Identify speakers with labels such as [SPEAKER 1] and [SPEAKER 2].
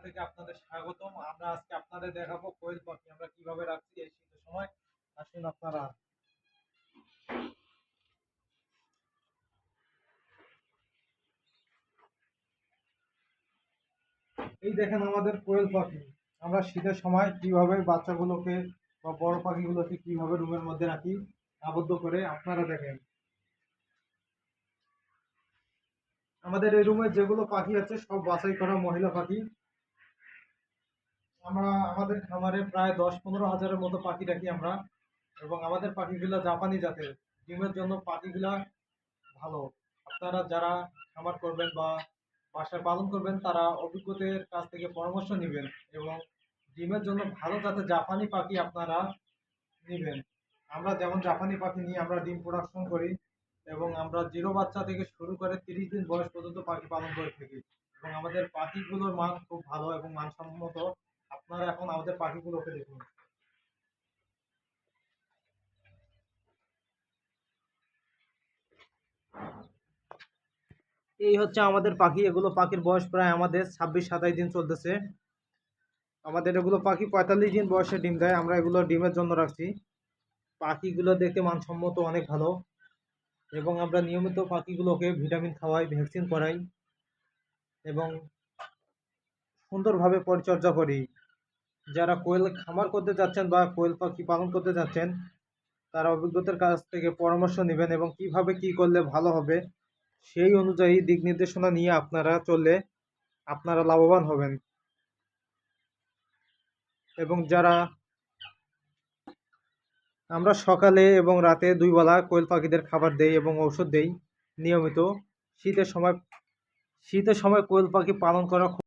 [SPEAKER 1] থেকে আপনাদের স্বাগতম। আমরা আজকে আপনাদের দেখাবো কোয়েল পাখি আমরা কিভাবে রাখছি এই শীতের সময়। আসুন আপনারা। এই দেখেন আমাদের কোয়েল পাখি। আমরা শীতের সময় কিভাবে বাচ্চাগুলোকে বা বড় পাখিগুলোকে কিভাবে রুমের মধ্যে রাখি আবদ্ধ করে, আপনারা দেখেন। আমাদের এই রুমে যেগুলো পাখি আছে সব বাছাই করা মহিলা পাখি। আমরা আমাদের খামারে প্রায় 10-15 হাজারের মতো পাখি রাখি আমরা, এবং আমাদের পাখিগুলা জাপানি জাতের। ডিমের জন্য পাখিগুলা ভালো। আপনারা যারা খামার করবেন বা বাসায় পালন করবেন তারা অভিজ্ঞদের কাছ থেকে পরামর্শ নেবেন, এবং ডিমের জন্য ভালো জাতের জাপানি পাখি আপনারা নেবেন। আমরা যেমন জাপানি পাখি নিয়ে আমরা ডিম প্রোডাকশন করি, এবং আমরা জিরো বাচ্চা থেকে শুরু করে 30 দিন বয়স পর্যন্ত পাখি পালন করে থাকি, এবং আমাদের পাখিগুলোর মান খুব ভালো এবং মানসম্মত। আপনারা এখন আমাদের পাখিগুলোকে দেখুন। এই হচ্ছে আমাদের পাখি। এগুলো পাখির বয়স প্রায় আমাদের 26-27 দিন চলতেছে। আমাদের এগুলো পাখি 45 দিন বয়সে ডিম দেয়। আমরা এগুলো ডিমের জন্য রাখছি। পাখিগুলো দেখতে মানসম্মত অনেক ভালো, এবং আমরা নিয়মিত পাখিগুলোকে ভিটামিন খাওয়াই, ভ্যাকসিন করাই, এবং সুন্দরভাবে পরিচর্যা করি। যারা কোয়েল খামার করতে যাচ্ছেন বা কোয়েল পাখি পালন করতে যাচ্ছেন তারা অভিজ্ঞতার কাছ থেকে পরামর্শ নেবেন, এবং কিভাবে কি করলে ভালো হবে সেই অনুযায়ী দিক নির্দেশনা নিয়ে আপনারা চললে আপনারা লাভবান হবেন। এবং যারা আমরা সকালে এবং রাতে 2 বেলা কোয়েল পাখিদের খাবার দেই এবং ঔষধ দেই নিয়মিত। শীতের সময় শীতের সময় কোয়েল পাখি পালন করা